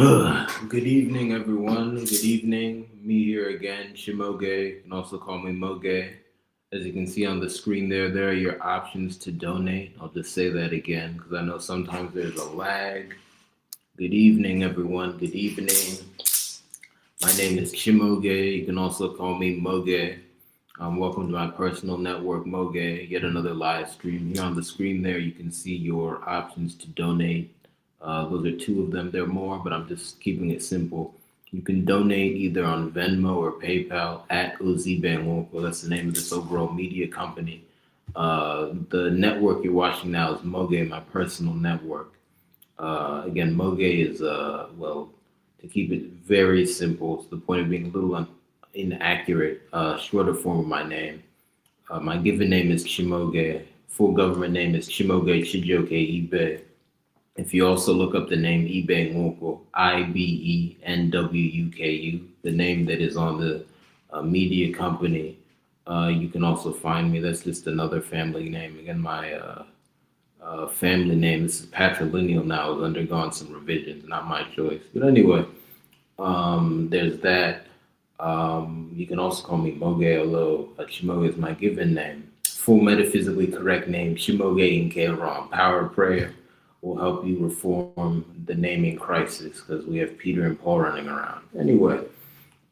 Good evening, everyone. Good evening. Me here again, Shimoge. You can also call me Moge. As you can see on the screen there are your options to donate. I'll just say that again because I know sometimes there's a lag. Good evening, everyone. Good evening. My name is Shimoge. You can also call me Moge. Welcome to my personal network, Moge. Yet another live stream. Here on the screen you can see your options to donate. Those are two of them. There are more, but I'm just keeping it simple. You can donate either on Venmo or PayPal at Ozibanwoko. That's the name of this overall media company. The network you're watching now is Moge, my personal network. Again, Moge is, to keep it very simple, to the point of being a little inaccurate, shorter form of my name. My given name is Chimoge. Full government name is Chimoge Chijoke Ibe. If you also look up the name Ibe Nwoko, Ibenwuku, the name that is on the media company, you can also find me. That's just another family name. Again, my family name is patrilineal now. It's undergone some revisions, not my choice. But anyway, there's that. You can also call me Moge, although Chimoge is my given name. Full metaphysically correct name, Chimoge Nkeron. Power of prayer will help you reform the naming crisis because we have Peter and Paul running around. Anyway,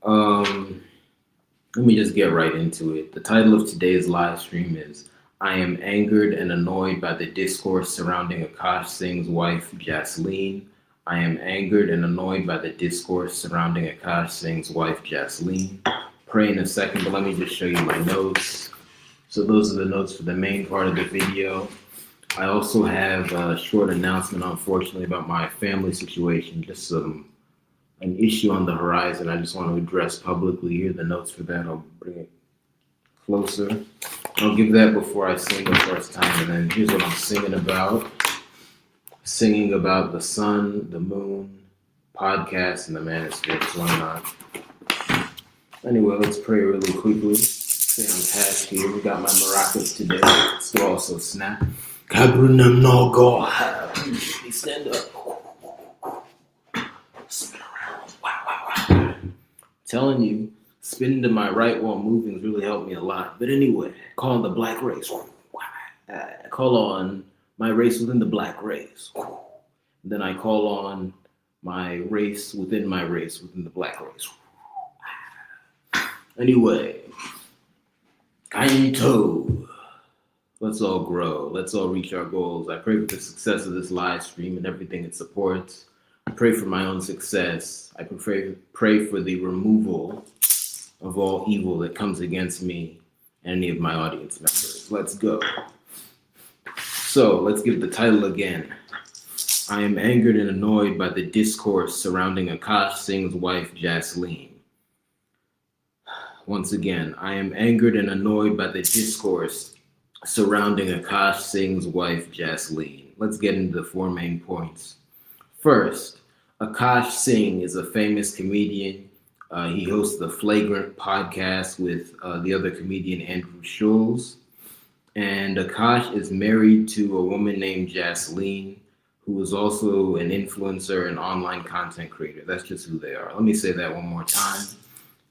let me just get right into it. The title of today's live stream is I am angered and annoyed by the discourse surrounding Akaash Singh's wife, Jasleen. I am angered and annoyed by the discourse surrounding Akaash Singh's wife, Jasleen. Pray in a second, but let me just show you my notes. So those are the notes for the main part of the video. I also have a short announcement, unfortunately, about my family situation. Just an issue on the horizon I just want to address publicly. Here are the notes for that. I'll bring it closer. I'll give that before I sing the first time, and then here's what I'm singing about. Singing about the sun, the moon, podcast, and the manosphere. So why not? Anyway, let's pray really quickly. Stay on task here. We got my maracas today. Let's also snap. Kabrunam no go. Stand up. Spin around. Wow. Telling you, spinning to my right while moving has really helped me a lot. But anyway, calling the black race. Call on my race within the black race. Then I call on my race within the black race. Anyway, Kaito. Let's all grow. Let's all reach our goals. I pray for the success of this live stream and everything it supports. I pray for my own success. I pray for the removal of all evil that comes against me and any of my audience members. Let's go. So let's give the title again. I am angered and annoyed by the discourse surrounding Akaash Singh's wife, Jasleen. Once again, I am angered and annoyed by the discourse surrounding Akaash Singh's wife, Jasleen. Let's get into the four main points. First, Akaash Singh is a famous comedian. He hosts the Flagrant podcast with the other comedian, Andrew Schulz. And Akaash is married to a woman named Jasleen, who is also an influencer and online content creator. That's just who they are. Let me say that one more time.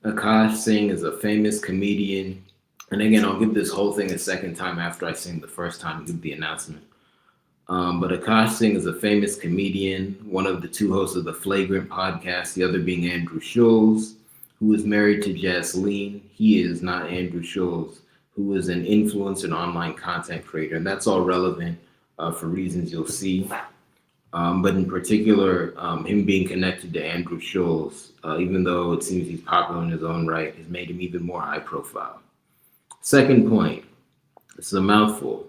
Akaash Singh is a famous comedian. And again, I'll give this whole thing a second time after I sing the first time and give the announcement. But Akaash Singh is a famous comedian, one of the two hosts of the Flagrant podcast, the other being Andrew Schulz, who is married to Jasleen. He is not Andrew Schulz, who is an influencer and online content creator. And that's all relevant for reasons you'll see. But in particular, him being connected to Andrew Schulz, even though it seems he's popular in his own right, has made him even more high profile. Second point, this is a mouthful.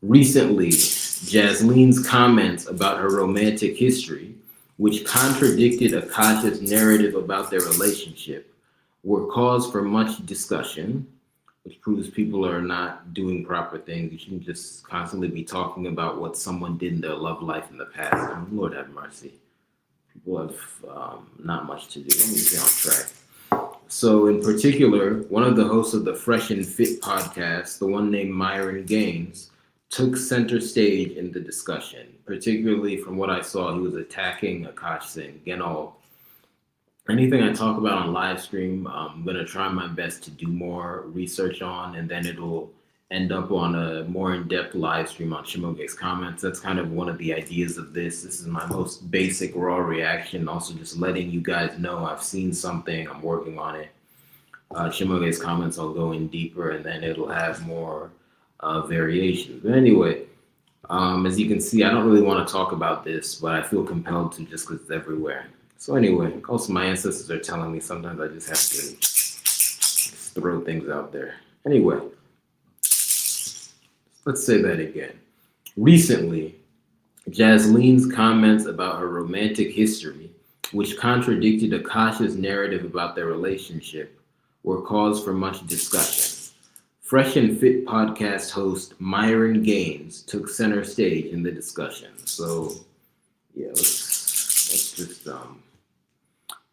Recently, Jasleen's comments about her romantic history, which contradicted Akaash's narrative about their relationship, were cause for much discussion, which proves people are not doing proper things. You shouldn't just constantly be talking about what someone did in their love life in the past. I mean, Lord have mercy. People have not much to do. Let me stay on track. So in particular, one of the hosts of the Fresh and Fit podcast, the one named Myron Gaines, took center stage in the discussion. Particularly from what I saw, he was attacking Akaash Singh. Again, anything I talk about on live stream, I'm gonna try my best to do more research on, and then it'll end up on a more in-depth live stream on Shimoge's comments. That's kind of one of the ideas of this. This is my most basic raw reaction. Also, just letting you guys know I've seen something, I'm working on it. Shimoge's comments, I'll go in deeper, and then it'll have more variations. But anyway, as you can see, I don't really want to talk about this, but I feel compelled to just because it's everywhere. So anyway, also my ancestors are telling me sometimes I just have to just throw things out there. Anyway, let's say that again. Recently, Jasleen's comments about her romantic history, which contradicted Akaash's narrative about their relationship, were cause for much discussion. Fresh and Fit podcast host Myron Gaines took center stage in the discussion. So, yeah, let's just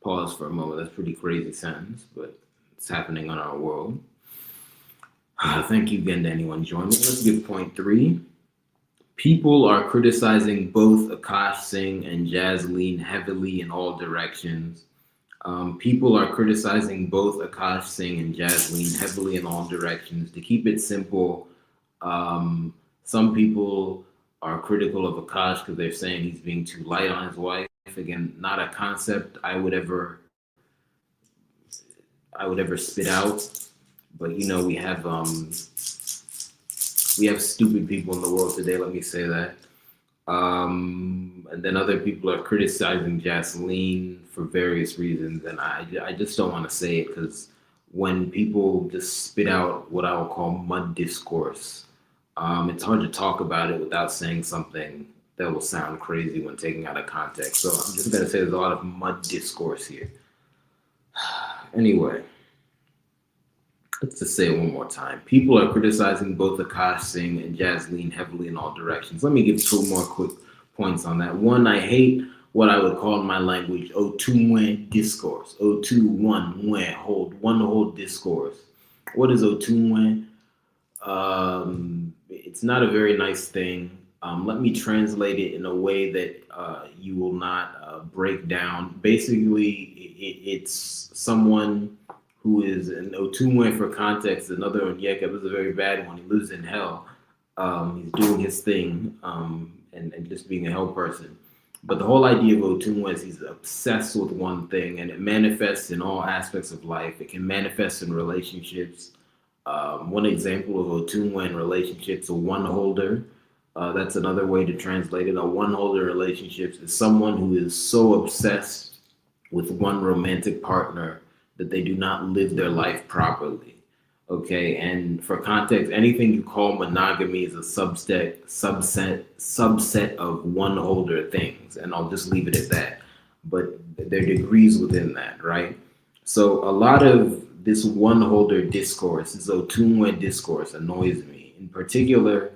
pause for a moment. That's a pretty crazy sentence, but it's happening in our world. Thank you again to anyone joining. Let's get point 3. People are criticizing both Akaash Singh and Jasleen heavily in all directions. People are criticizing both Akaash Singh and Jasleen heavily in all directions. To keep it simple, some people are critical of Akaash because they're saying he's being too light on his wife. Again, not a concept I would ever spit out. But you know, we have stupid people in the world today. Let me say that. And then other people are criticizing Jasleen for various reasons, and I just don't want to say it because when people just spit out what I would call mud discourse, it's hard to talk about it without saying something that will sound crazy when taken out of context. So I'm just gonna say there's a lot of mud discourse here. Anyway, let's just say it one more time. People are criticizing both Akaash Singh and Jasleen heavily in all directions. Let me give 2 more quick points on that. One, I hate what I would call in my language Otunwe discourse. Otu-one-we, hold discourse. What is Otunwe? It's not a very nice thing. Let me translate it in a way that you will not break down. Basically, it's someone who is an Otunwe for context, another Onyeka. It was a very bad one. He lives in hell. He's doing his thing and just being a hell person. But the whole idea of Otunwe is he's obsessed with one thing, and it manifests in all aspects of life. It can manifest in relationships. One example of Otunwe in relationships, a one-holder. That's another way to translate it. A one-holder relationships is someone who is so obsessed with one romantic partner that they do not live their life properly. Okay, and for context, anything you call monogamy is a subset of one-holder things, and I'll just leave it at that. But there are degrees within that, right? So a lot of this one-holder discourse, this Otunwe discourse, annoys me. In particular,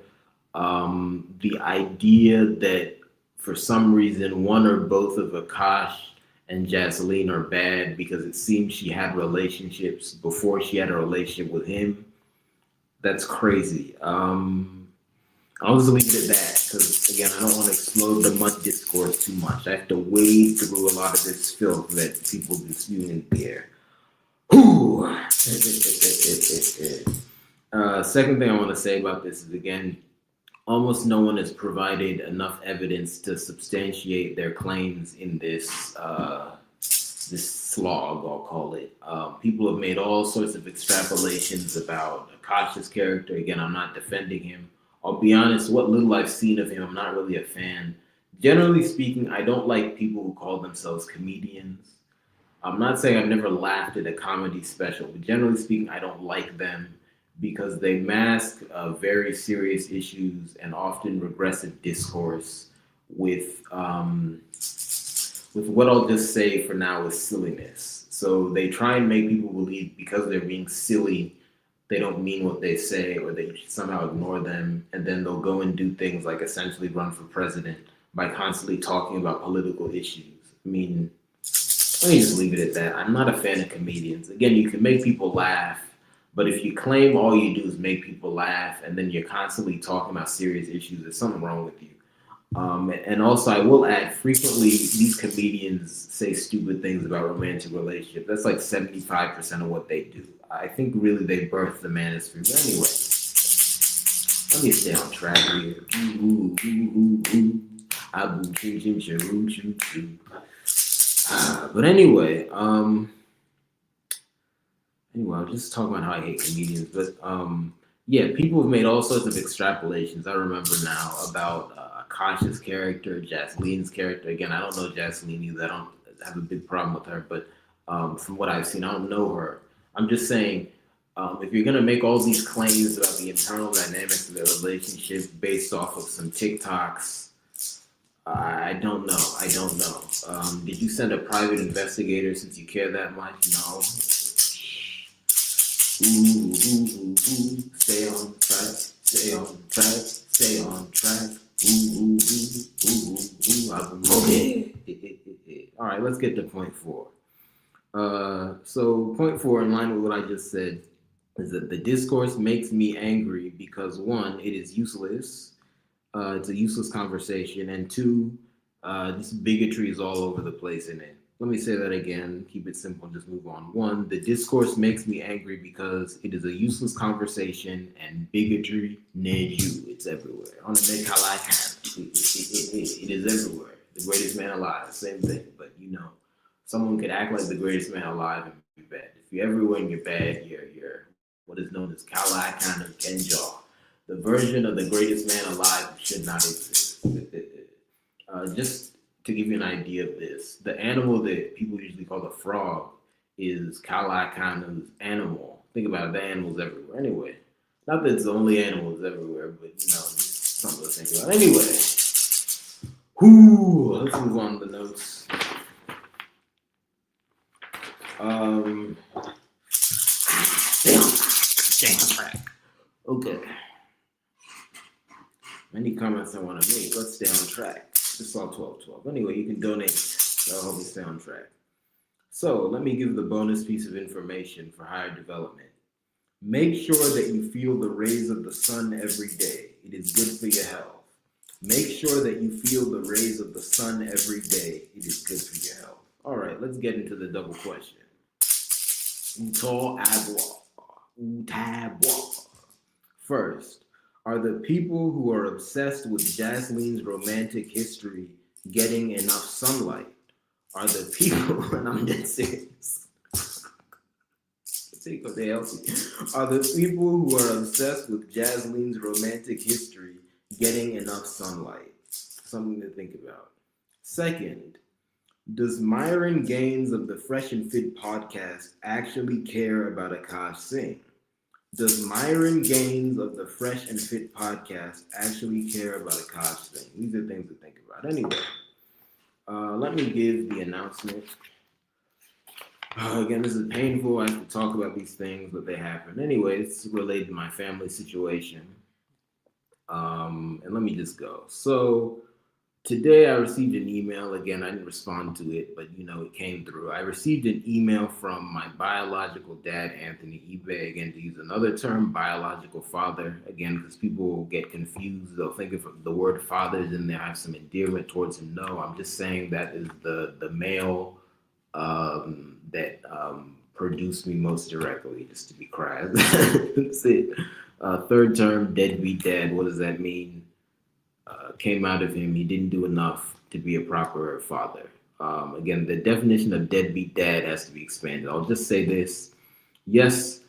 the idea that for some reason one or both of Akaash and Jasleen are bad because it seems she had relationships before she had a relationship with him. That's crazy. I'll just leave it at that because, again, I don't want to explode the mud discourse too much. I have to wade through a lot of this filth that people just spewing in the air. Second thing I want to say about this is, again, almost no one has provided enough evidence to substantiate their claims in this this slog, I'll call it. People have made all sorts of extrapolations about Akaash's character. Again, I'm not defending him. I'll be honest, what little I've seen of him, I'm not really a fan. Generally speaking, I don't like people who call themselves comedians. I'm not saying I've never laughed at a comedy special, but generally speaking, I don't like them because they mask very serious issues and often regressive discourse with what I'll just say for now is silliness. So they try and make people believe because they're being silly, they don't mean what they say, or they somehow ignore them, and then they'll go and do things like essentially run for president by constantly talking about political issues. I mean, let me just leave it at that. I'm not a fan of comedians. Again, you can make people laugh, But if you claim all you do is make people laugh and then you're constantly talking about serious issues, there's something wrong with you. And also, I will add, frequently these comedians say stupid things about romantic relationships. That's like 75% of what they do. I think really they birthed the manosphere. But anyway, let me stay on track here. Ooh, ooh, ooh, ooh. But anyway, I was just talking about how I hate comedians, but yeah, people have made all sorts of extrapolations. I remember now about Akash's character, Jasleen's character. Again, I don't know Jasleen either. I don't have a big problem with her, but from what I've seen, I don't know her. I'm just saying, if you're gonna make all these claims about the internal dynamics of their relationship based off of some TikToks, I don't know. I don't know. Did you send a private investigator since you care that much? No. Ooh, ooh, ooh, ooh. Stay on track, stay on track, stay on track. Ooh, ooh, ooh, ooh, ooh. I've been moving. All right, let's get to point 4. So point 4, in line with what I just said, is that the discourse makes me angry because 1, it is useless. It's a useless conversation, and 2, this bigotry is all over the place in it. Let me say that again, keep it simple, just move on. 1, the discourse makes me angry because it is a useless conversation and bigotry near you. It's everywhere. On the neck, how I can. It is everywhere. The greatest man alive, same thing. But someone could act like the greatest man alive and be bad. If you're everywhere and you're bad, you're what is known as Kala kind of Kenjaw. The version of the greatest man alive should not exist. Just to give you an idea of this, the animal that people usually call the frog is Kala Kana's animal. Think about it, the animal's everywhere. Anyway, not that it's the only animal that's everywhere, but just something to think about. Anyway, let's move on to the notes. Stay on track. Okay. Many comments I want to make. Let's stay on track. It's all 12. Anyway, you can donate. That'll help me stay on track. So let me give the bonus piece of information for higher development. Make sure that you feel the rays of the sun every day. It is good for your health. Make sure that you feel the rays of the sun every day. It is good for your health. All right, let's get into the double question. First, are the people who are obsessed with Jasleen's romantic history getting enough sunlight? Are the people, and I'm dead serious, are the people who are obsessed with Jasleen's romantic history getting enough sunlight? Something to think about. Second, does Myron Gaines of the Fresh and Fit podcast actually care about Akaash Singh? Does Myron Gaines of the Fresh and Fit podcast actually care about Akaash Singh? These are things to think about. Anyway, let me give the announcement. Again, this is painful. I have to talk about these things, but they happen. Anyway, it's related to my family situation. And let me just go. So today I received an email. Again, I didn't respond to it, but it came through. I received an email from my biological dad, Anthony Ibe. Again, to use another term, biological father. Again, because people get confused. They'll think if the word father is in there, I have some endearment towards him. No, I'm just saying that is the male that produced me most directly, just to be crass. That's it. Third term, deadbeat dad. What does that mean? Came out of him. He didn't do enough to be a proper father. Again, the definition of deadbeat dad has to be expanded. I'll just say this. Yes,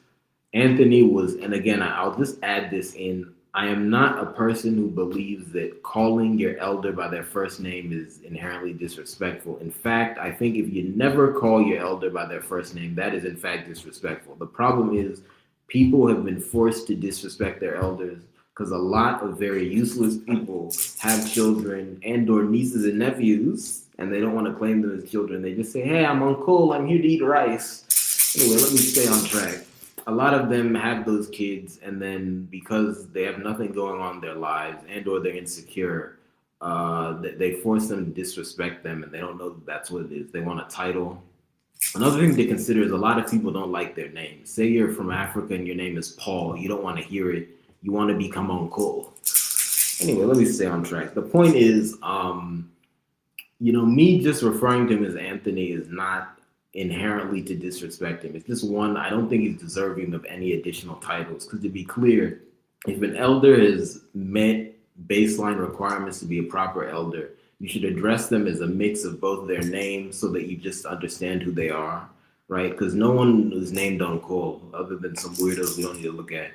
Anthony was, and again, I'll just add this in. I am not a person who believes that calling your elder by their first name is inherently disrespectful. In fact, I think if you never call your elder by their first name, that is in fact disrespectful. The problem is people have been forced to disrespect their elders because a lot of very useless people have children and or nieces and nephews, and they don't want to claim them as children. They just say, hey, I'm Uncle, I'm here to eat rice. Anyway, let me stay on track. A lot of them have those kids, and then because they have nothing going on in their lives and or they're insecure, they force them to disrespect them, and they don't know that's what it is. They want a title. Another thing to consider is a lot of people don't like their names. Say you're from Africa and your name is Paul. You don't want to hear it. You want to become Uncle. Anyway, let me stay on track. The point is, me just referring to him as Anthony is not inherently to disrespect him. It's just one, I don't think he's deserving of any additional titles. Because to be clear, if an elder has met baseline requirements to be a proper elder, you should address them as a mix of both their names so that you just understand who they are, right? Because no one is named Uncle other than some weirdos we don't need to look at.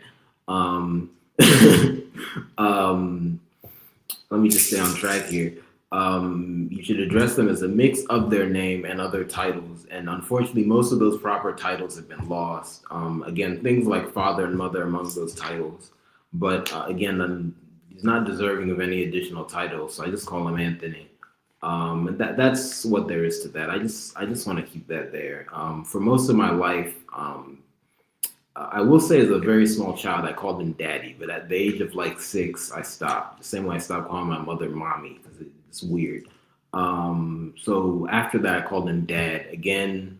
Let me just stay on track here. You should address them as a mix of their name and other titles. And unfortunately, most of those proper titles have been lost. Again, things like father and mother among those titles. But again, he's not deserving of any additional titles, so I just call him Anthony. And that's what there is to that. I just want to keep that there. For most of my life, I will say as a very small child, I called him daddy, but at the age of like 6, I stopped. The same way I stopped calling my mother mommy, because it's weird. So after that, I called him dad. Again,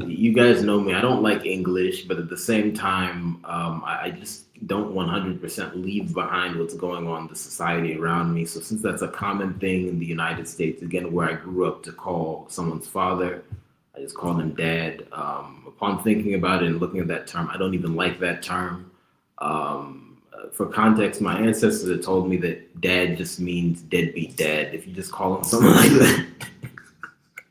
you guys know me. I don't like English, but at the same time, I just don't 100% leave behind what's going on in the society around me. So since that's a common thing in the United States, again, where I grew up to call someone's father, I just call him dad. Upon thinking about it and looking at that term, I don't even like that term. For context, my ancestors had told me that dad just means deadbeat dad. If you just call him something like that,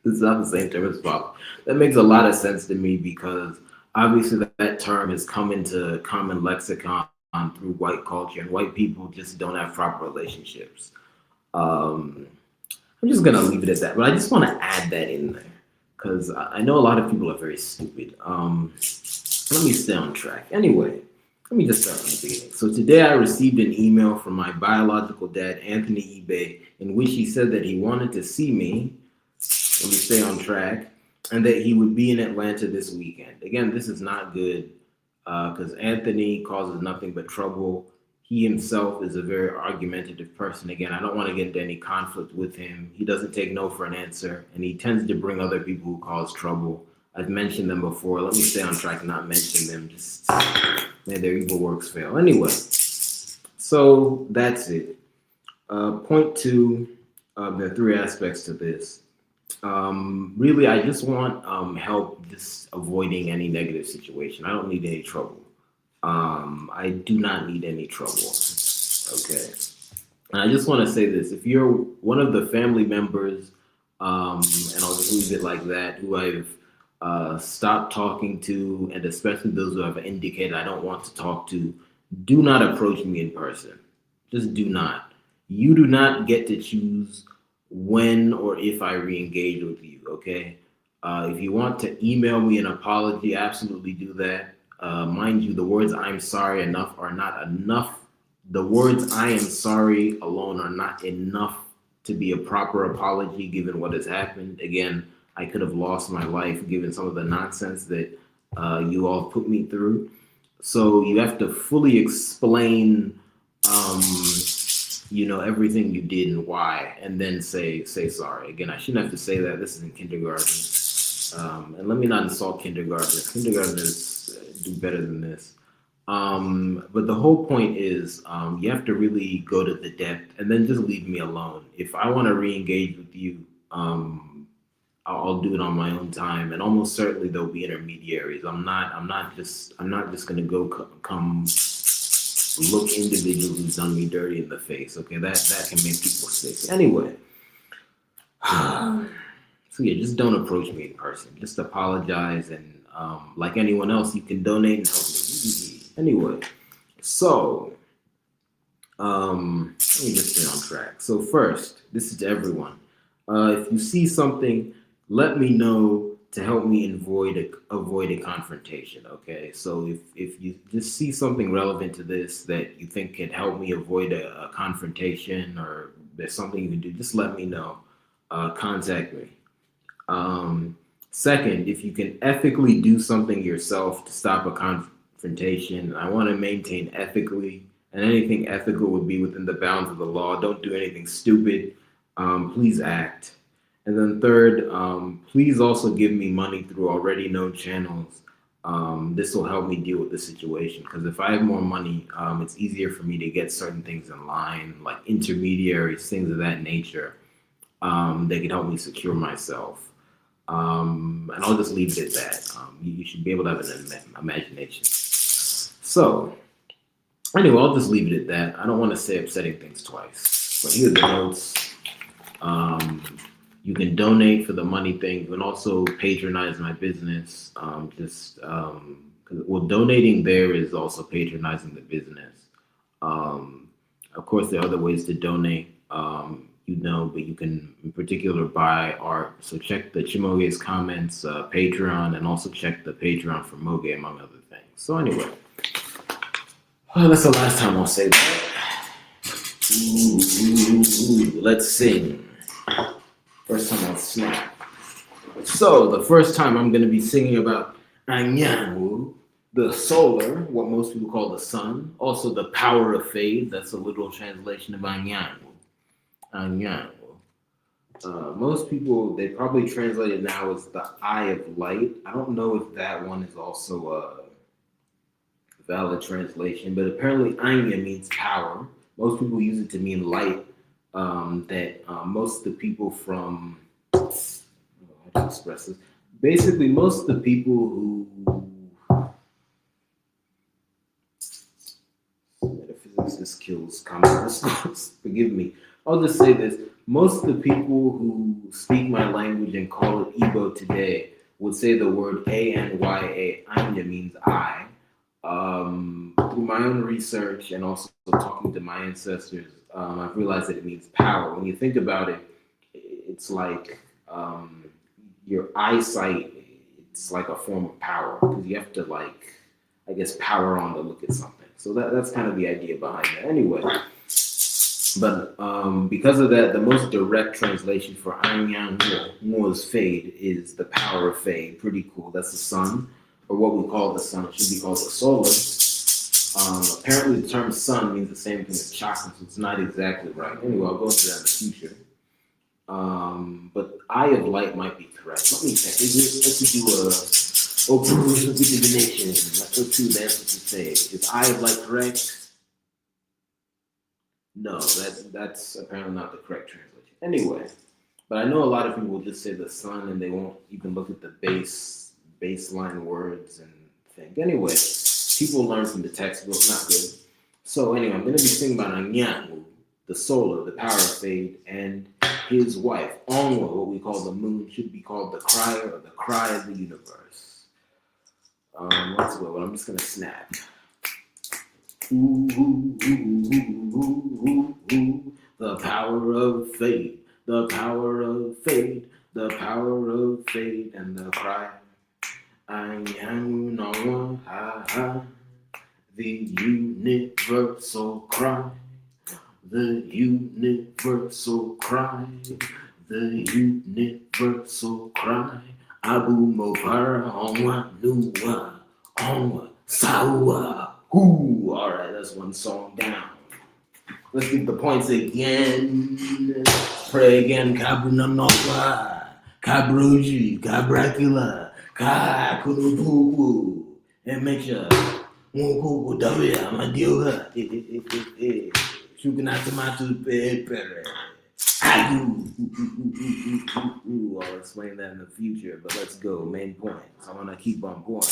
it's not the same term as father. That makes a lot of sense to me because obviously that term has come into common lexicon through white culture, and white people just don't have proper relationships. I'm just gonna leave it at that, but I just want to add that in there because I know a lot of people are very stupid. Let me stay on track. Anyway, let me just start from the beginning. So today I received an email from my biological dad, Anthony eBay, in which he said that he wanted to see me. Let me stay on track. And that he would be in Atlanta this weekend. Again, this is not good because Anthony causes nothing but trouble. He himself is a very argumentative person. Again, I don't want to get into any conflict with him. He doesn't take no for an answer, and he tends to bring other people who cause trouble. I've mentioned them before. Let me stay on track and not mention them. Just may their evil works fail. Anyway, so that's it. Point 2, there are 3 aspects to this. Really, I just want help just avoiding any negative situation. I don't need any trouble. I do not need any trouble. Okay. And I just want to say this. If you're one of the family members, and I'll just leave it like that, who I've stopped talking to, and especially those who have indicated I don't want to talk to, do not approach me in person. Just do not. You do not get to choose when or if I re-engage with you, okay? If you want to email me an apology, absolutely do that. Mind you, the words "I'm sorry" are not enough. The words "I am sorry" alone are not enough to be a proper apology given what has happened. Again, I could have lost my life given some of the nonsense that you all put me through. So you have to fully explain everything you did and why, and then say sorry. Again, I shouldn't have to say that. This is in kindergarten. And let me not insult kindergartners. Kindergartners do better than this. But the whole point is you have to really go to the depth and then just leave me alone. If I want to re-engage with you, I'll do it on my own time, and almost certainly there'll be intermediaries. I'm not just gonna come look individual who's done me dirty in the face. Okay, that can make people sick. Anyway, so yeah, just don't approach me in person. Just apologize, and like anyone else, you can donate and help me. Anyway, so let me just stay on track. So first, this is to everyone. If you see something, let me know to help me avoid a confrontation, okay? So if you just see something relevant to this that you think can help me avoid a confrontation, or there's something you can do, just let me know. Contact me. Second, if you can ethically do something yourself to stop a confrontation, I want to maintain ethically, and anything ethical would be within the bounds of the law. Don't do anything stupid. Please act. And then third, please also give me money through already known channels. This will help me deal with the situation because if I have more money, it's easier for me to get certain things in line, like intermediaries, things of that nature. They can help me secure myself. And I'll just leave it at that. You should be able to have an imagination. So, anyway, I'll just leave it at that. I don't want to say upsetting things twice. But here are the notes. You can donate for the money thing. You can also patronize my business. Donating there is also patronizing the business. Of course, there are other ways to donate. But you can in particular buy art. So check the Chimoge's comments, Patreon, and also check the Patreon for Moge, among other things. So anyway, that's the last time I'll say that. Let's sing. First time I'll snap. So the first time I'm going to be singing about Anyanwu, the solar, what most people call the sun, also the power of fade. That's a literal translation of Anyanwu. Most people, they probably translate it now as the eye of light. I don't know if that one is also a valid translation, but apparently Anya means power. Most people use it to mean light. Most of the people from, how to express this? Basically, most of the people who, metaphysics just kills common discourse, forgive me. I'll just say this. Most of the people who speak my language and call it Igbo today would say the word A-N-Y-A, Anya means I. Through my own research and also talking to my ancestors, I've realized that it means power. When you think about it, it's like your eyesight, it's like a form of power because you have to power on to look at something. So that's kind of the idea behind it. Anyway, but because of that, the most direct translation for Anyanwu's fade is the power of fade. Pretty cool. That's the sun, or what we call the sun. It should be called the solar. Apparently the term sun means the same thing as chakra, so it's not exactly right. Anyway, I'll go into that in the future. But eye of light might be correct. Let me check. Let's do divination. Let's see the answer to say. Is eye of light correct? No, that's apparently not the correct translation. Anyway, but I know a lot of people will just say the sun and they won't even look at the baseline words and think. Anyway, people learn from the textbook, not good. So anyway, I'm going to be singing about Anyanwu, the solar, the power of fade, and his wife, Onwa, what we call the moon, should be called the crier or the cry of the universe. Let's go. Well, I'm just going to snap. Ooh, ooh, ooh, ooh, ooh, ooh, the power of fade, the power of fade, the power of fade, and the cry. I am no one, the universal cry, the universal cry, the universal cry. Abu Mopara, onwa, nuwa, onwa, sawa. Ooh, all right, that's one song down. Let's get the points again. Pray again. Kabunanoka, Kabruji, Kabrakula, Kakunupupu, and make sure Munkuku Dawia, Madioga, Shukanatamato Pepere. I'll explain that in the future, but let's go. Main points. I want to keep on going.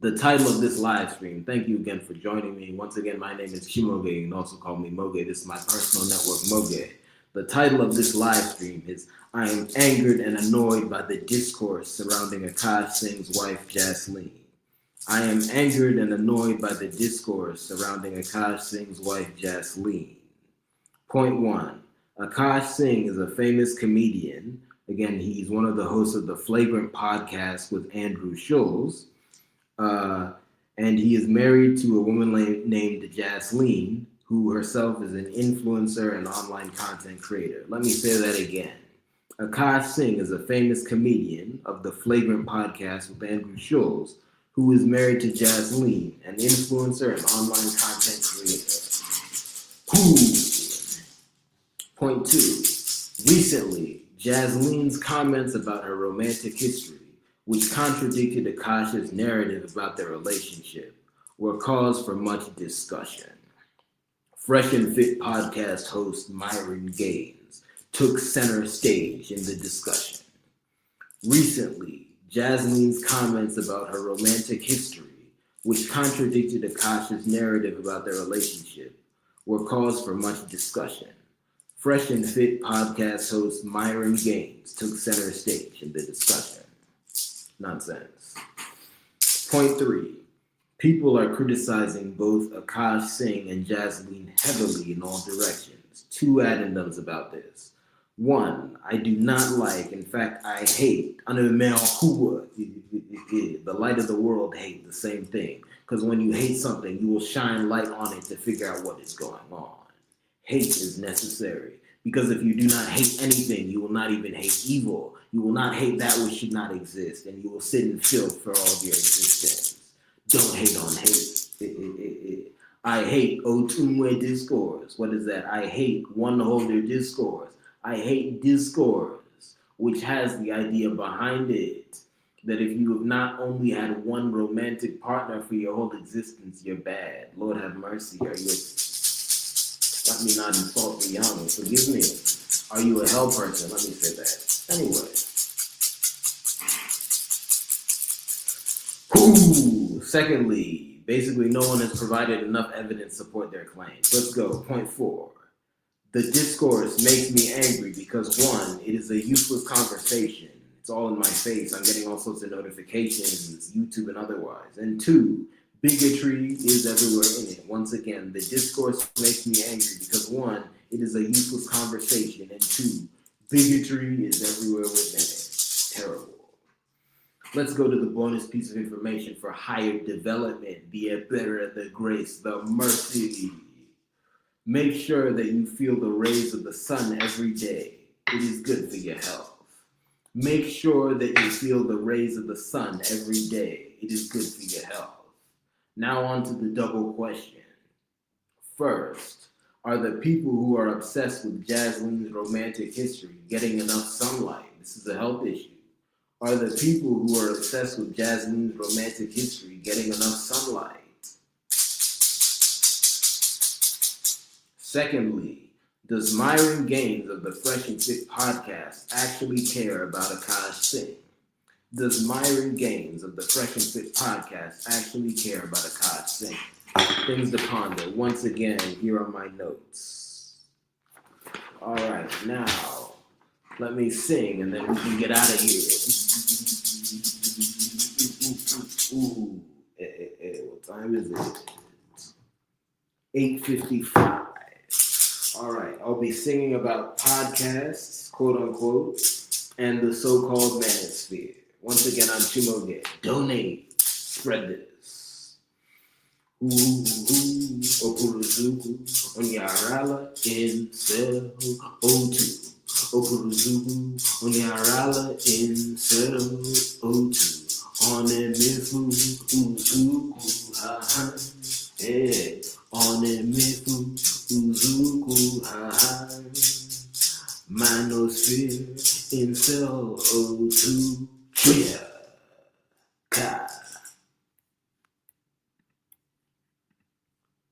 The title of this live stream, thank you again for joining me. Once again, my name is Chimoge. You can also call me Moge. This is my personal network, Moge. The title of this live stream is I am angered and annoyed by the discourse surrounding Akaash Singh's wife, Jasleen. I am angered and annoyed by the discourse surrounding Akaash Singh's wife, Jasleen. Point 1. Akaash Singh is a famous comedian. Again, he's one of the hosts of the Flagrant podcast with Andrew Schulz. And he is married to a woman named Jasleen, who herself is an influencer and online content creator. Let me say that again. Akaash Singh is a famous comedian of the Flagrant podcast with Andrew Schulz, who is married to Jasleen, an influencer and online content creator. Point 2. Recently, Jasleen's comments about her romantic history, which contradicted Akaash's narrative about their relationship, were cause for much discussion. Fresh and Fit podcast host Myron Gaines took center stage in the discussion. Recently, Jasleen's comments about her romantic history, which contradicted Akaash's narrative about their relationship, were cause for much discussion. Fresh and Fit podcast host Myron Gaines took center stage in the discussion. Nonsense. Point 3. People are criticizing both Akaash Singh and Jasleen heavily in all directions. 2 addendums about this. 1, I do not like, in fact, I hate, the light of the world hate the same thing. Because when you hate something, you will shine light on it to figure out what is going on. Hate is necessary. Because if you do not hate anything, you will not even hate evil. You will not hate that which should not exist, and you will sit in filth for all of your existence. Don't hate on hate. I hate Otumwe Discourse. What is that? I hate one holder discourse. I hate Discourse, which has the idea behind it that if you have not only had one romantic partner for your whole existence, you're bad. Lord have mercy. Let me not insult the young. Forgive me. Are you a hell person? Let me say that. Anyway. Secondly, basically no one has provided enough evidence to support their claims. Let's go. Point 4. The discourse makes me angry because 1, it is a useless conversation. It's all in my face. I'm getting all sorts of notifications, YouTube and otherwise. And 2, bigotry is everywhere in it. Once again, the discourse makes me angry because 1, it is a useless conversation, and 2, bigotry is everywhere within it. Terrible. Let's go to the bonus piece of information for higher development, the better, the grace, the mercy. Make sure that you feel the rays of the sun every day. It is good for your health. Make sure that you feel the rays of the sun every day. It is good for your health. Now on to the double question. First, are the people who are obsessed with Jasleen's romantic history getting enough sunlight? This is a health issue. Are the people who are obsessed with Jasleen's romantic history getting enough sunlight? Secondly, does Myron Gaines of the Fresh and Fit podcast actually care about Akaash Singh? Does Myron Gaines of the Fresh and Fit podcast actually care about Akaash Singh? Things to ponder. Once again, here are my notes. All right, now let me sing and then we can get out of here. What time is it? 8:55. All right, I'll be singing about podcasts, quote unquote, and the so-called manosphere. Once again, I'm Chimoge. Donate. Spread this. Okuruzuku, Onyarala, Incel, O2. Okuruzuku, Onyarala, Incel, O2. Onemifu, Uzuku, haha. Hey, Onemifu, Uzuku, haha. Manosphere, Incel, O2. Yeah.